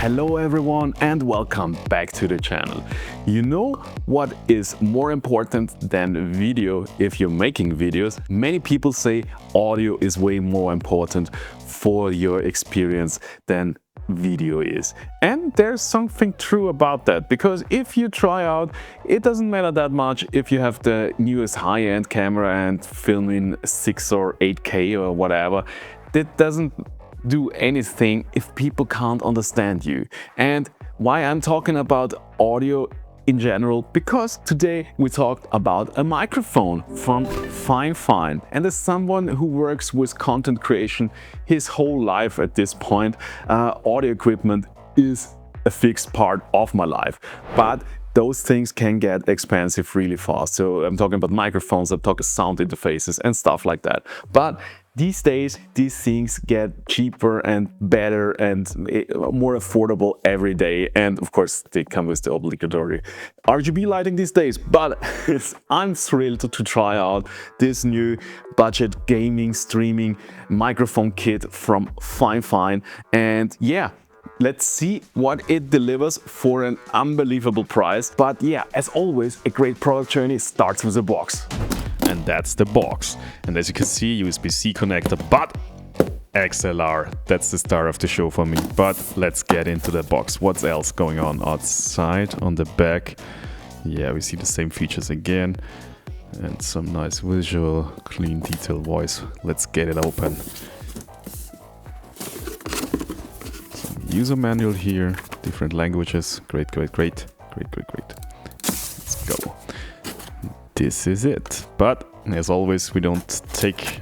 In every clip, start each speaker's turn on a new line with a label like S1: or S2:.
S1: Hello everyone and welcome back to the channel. You know what is more important than video if you're making videos? Many people say audio is way more important for your experience than video is. And there's something true about that, because if you try out, it doesn't matter that much if you have the newest high-end camera and film in 6 or 8K or whatever. That doesn't do anything if people can't understand you. And why I'm talking about audio in general, because today we talked about a microphone from FIFINE. And as someone who works with content creation his whole life at this point, audio equipment is a fixed part of my life. But those things can get expensive really fast. So I'm talking about microphones, I'm talking sound interfaces and stuff like that. But these days, these things get cheaper and better and more affordable every day. And of course, they come with the obligatory RGB lighting these days. But I'm thrilled to try out this new budget gaming streaming microphone kit from FIFINE. And yeah, let's see what it delivers for an unbelievable price. But yeah, as always, a great product journey starts with a box. And that's the box. And as you can see, USB-C connector, but XLR, that's the star of the show for me. But let's get into the box. What's else going on outside on the back? Yeah, we see the same features again. And some nice visual, clean detail voice. Let's get it open. Some user manual here, different languages. Great. Let's go. This is it. But as always, we don't take...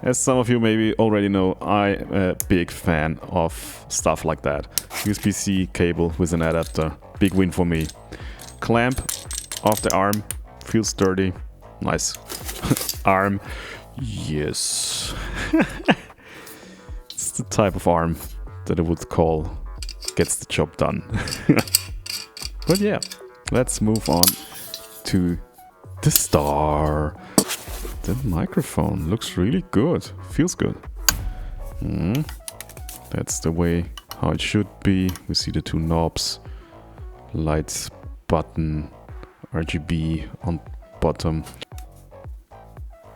S1: As some of you maybe already know, I'm a big fan of stuff like that. USB-C cable with an adapter. Big win for me. Clamp off the arm. Feels sturdy. Nice arm. Yes. It's the type of arm that I would call gets the job done. But yeah. Let's move on to the star. The microphone looks really good. Feels good. That's the way how it should be. We see the two knobs. Lights, button, RGB on bottom.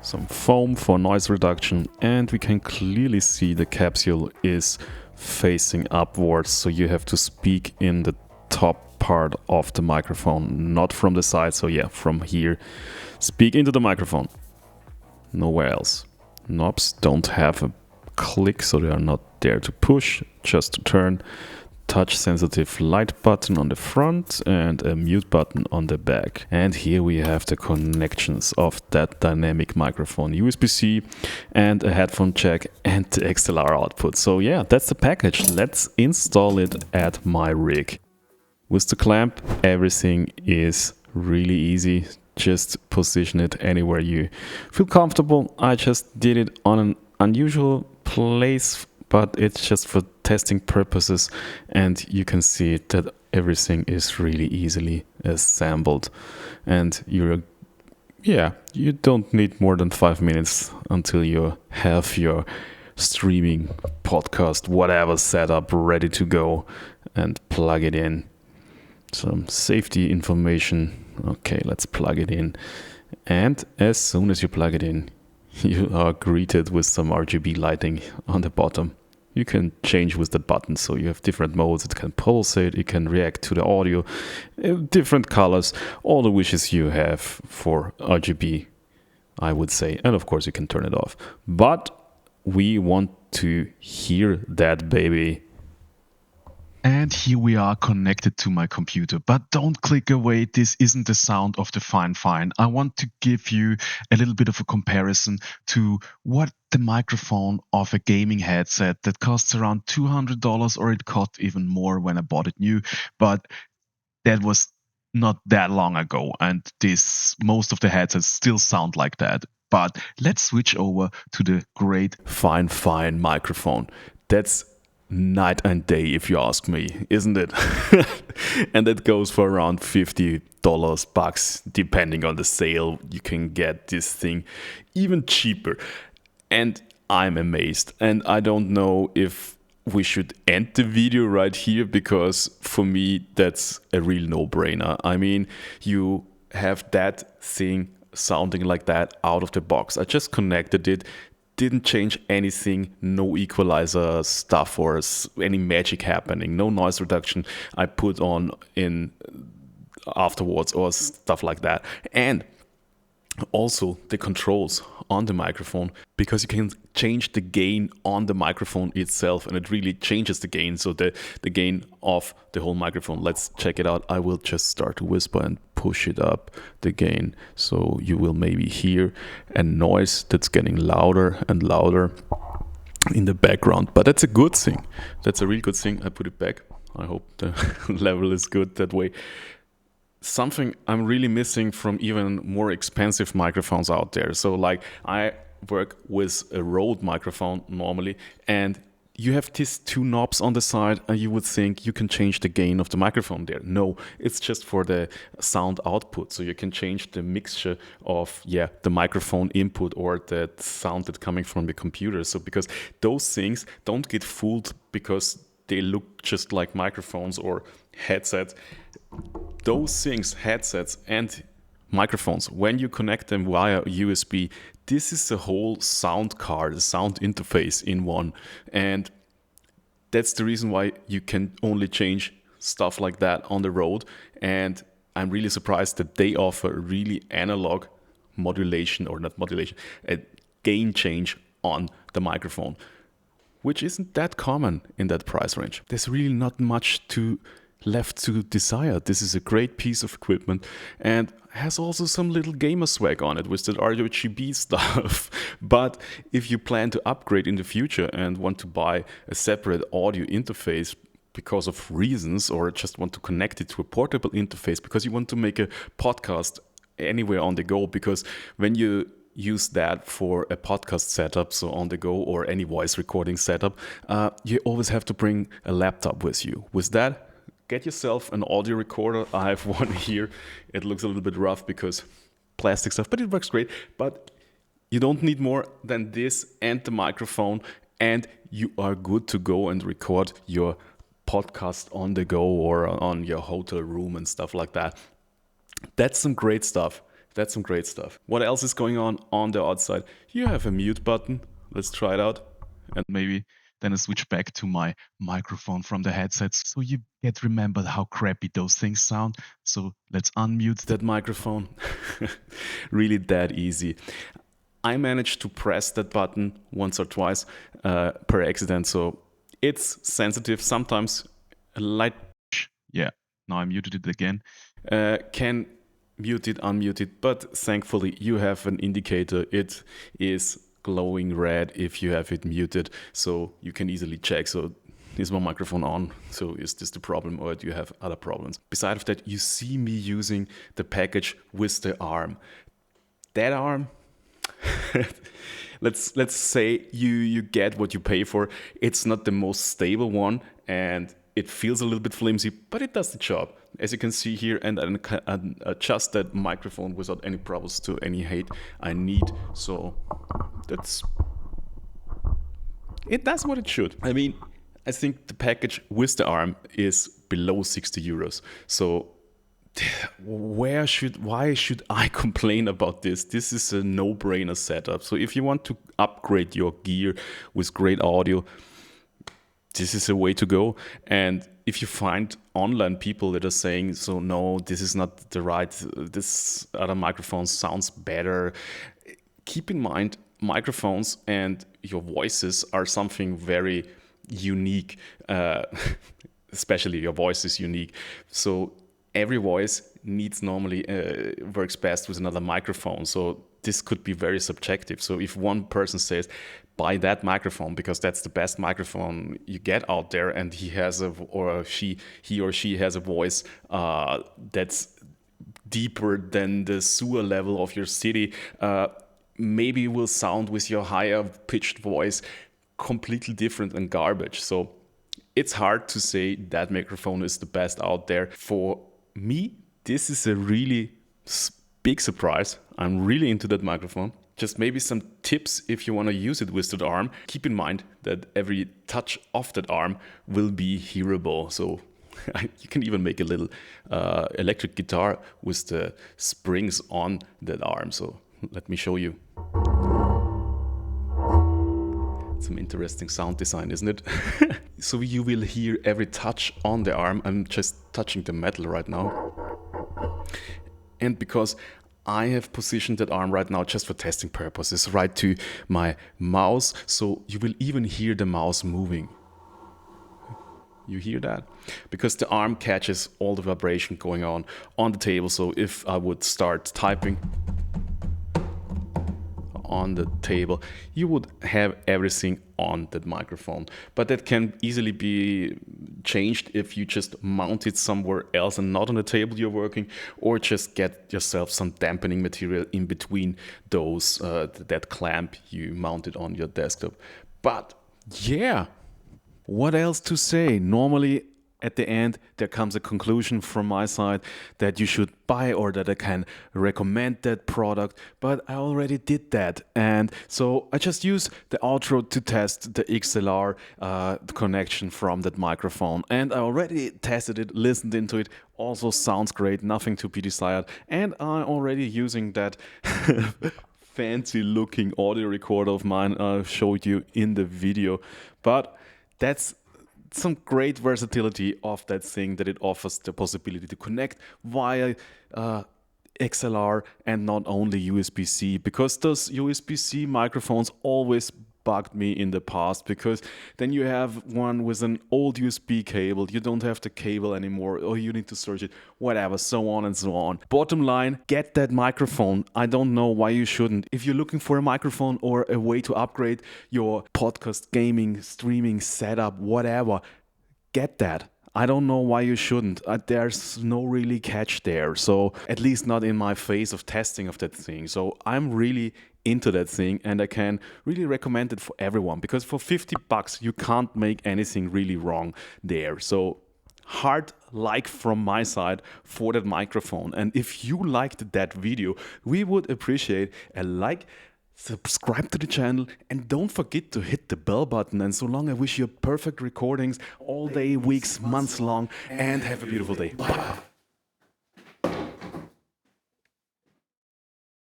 S1: Some foam for noise reduction. And we can clearly see the capsule is facing upwards. So you have to speak in the top part of the microphone, not from the side. So yeah, from here, speak into the microphone, nowhere else. Knobs don't have a click, so they are not there to push, just to turn. Touch sensitive light button on the front and a mute button on the back. And here we have the connections of that dynamic microphone, USB-C and a headphone jack and the XLR output. So yeah, that's the package. Let's install it at my rig. With the clamp, everything is really easy. Just position it anywhere you feel comfortable. I just did it on an unusual place, but it's just for testing purposes. And you can see that everything is really easily assembled. And you don't need more than 5 minutes until you have your streaming podcast, whatever setup ready to go, and plug it in. Some safety information. Okay, let's plug it in. And as soon as you plug it in, you are greeted with some RGB lighting on the bottom. You can change with the button, so you have different modes. It can pulsate, it can react to the audio, different colors, all the wishes you have for RGB, I would say. And of course, you can turn it off. But we want to hear that baby.
S2: And here we are connected to my computer, but don't click away. This isn't the sound of the FIFINE. I want to give you a little bit of a comparison to what the microphone of a gaming headset that costs around $200, or it cost even more when I bought it new, but that was not that long ago. And most of the headsets still sound like that. But let's switch over to the great
S1: FIFINE microphone. That's night and day, if you ask me, isn't it? And that goes for around $50 bucks, depending on the sale. You can get this thing even cheaper. And I'm amazed. And I don't know if we should end the video right here, because for me that's a real no-brainer. I mean, you have that thing sounding like that out of the box. I just connected it, didn't change anything, no equalizer stuff or any magic happening, no noise reduction I put on in afterwards or stuff like that. And also the controls on the microphone, because you can change the gain on the microphone itself, and it really changes the gain, so the gain of the whole microphone. Let's check it out. I will just start to whisper and push it up, the gain, so you will maybe hear a noise that's getting louder and louder in the background. But that's a good thing. That's a real good thing. I put it back. I hope the level is good that way. Something I'm really missing from even more expensive microphones out there. So like, I work with a Rode microphone normally, and you have these two knobs on the side, and you would think you can change the gain of the microphone there. No, it's just for the sound output. So you can change the mixture of the microphone input or the sound that's coming from the computer. So because those things, don't get fooled because they look just like microphones or headsets. Those things, headsets and microphones, when you connect them via USB, this is a whole sound card, a sound interface in one. And that's the reason why you can only change stuff like that on the road. And I'm really surprised that they offer really analog modulation, or not modulation, a gain change on the microphone, which isn't that common in that price range. There's really not much left to desire. This is a great piece of equipment, and has also some little gamer swag on it with that RGB stuff. But if you plan to upgrade in the future and want to buy a separate audio interface because of reasons, or just want to connect it to a portable interface because you want to make a podcast anywhere on the go, because when you use that for a podcast setup, so on the go, or any voice recording setup, you always have to bring a laptop with you. With that, get yourself an audio recorder. I have one here. It looks a little bit rough because plastic stuff, but it works great. But you don't need more than this and the microphone, and you are good to go and record your podcast on the go or on your hotel room and stuff like that. That's some great stuff. That's some great stuff. What else is going on the outside? You have a mute button. Let's try it out.
S2: And maybe then I switch back to my microphone from the headsets, so you get remembered how crappy those things sound. So let's unmute
S1: that microphone. Really that easy. I managed to press that button once or twice per accident, so it's sensitive. Sometimes a light...
S2: Yeah, now I muted it again.
S1: Can mute it, unmute it, but thankfully you have an indicator. It is glowing red if you have it muted, so you can easily check. So is my microphone on? So is this the problem, or do you have other problems? Besides that, you see me using the package with the arm. That arm, let's say you get what you pay for. It's not the most stable one, and it feels a little bit flimsy, but it does the job, as you can see here. And I can adjust that microphone without any problems to any height I need. So it does what it should. I mean, I think the package with the arm is below 60 euros. So why should I complain about this? This is a no-brainer setup. So if you want to upgrade your gear with great audio, this is a way to go. And if you find online people that are saying, so no, this is not the right, this other microphone sounds better, keep in mind, microphones and your voices are something very unique. Especially your voice is unique. So every voice normally works best with another microphone. So this could be very subjective. So if one person says, buy that microphone because that's the best microphone you get out there, and he or she has a voice that's deeper than the sewer level of your city, maybe will sound with your higher pitched voice completely different and garbage. So it's hard to say that microphone is the best out there. For me, this is a really big surprise. I'm really into that microphone. Just maybe some tips if you want to use it with that arm. Keep in mind that every touch of that arm will be hearable. So you can even make a little electric guitar with the springs on that arm. So let me show you. Some interesting sound design, isn't it? So you will hear every touch on the arm. I'm just touching the metal right now. And because I have positioned that arm right now just for testing purposes right to my mouse, so you will even hear the mouse moving. You hear that? Because the arm catches all the vibration going on the table. So if I would start typing on the table, you would have everything on that microphone. But that can easily be changed if you just mount it somewhere else and not on the table you're working, or just get yourself some dampening material in between those that clamp you mounted on your desktop. But yeah, what else to say? Normally at the end there comes a conclusion from my side that you should buy or that I can recommend that product, but I already did that, and so I just use the outro to test the XLR connection from that microphone, and I already tested it, listened into it, also sounds great, nothing to be desired, and I'm already using that fancy looking audio recorder of mine I showed you in the video. But that's some great versatility of that thing, that it offers the possibility to connect via XLR and not only USB-C, because those USB-C microphones always bugged me in the past, because then you have one with an old USB cable, you don't have the cable anymore, or you need to search it, whatever, so on and so on. Bottom line, get that microphone. I don't know why you shouldn't. If you're looking for a microphone or a way to upgrade your podcast, gaming, streaming setup, whatever, get that. I don't know why you shouldn't. There's no really catch there. So at least not in my phase of testing of that thing. So I'm really into that thing, and I can really recommend it for everyone, because for $50 you can't make anything really wrong there. So hard like from my side for that microphone. And if you liked that video, we would appreciate a like, subscribe to the channel, and don't forget to hit the bell button. And so long, I wish you perfect recordings all day, weeks, months long, and have a beautiful day. Bye.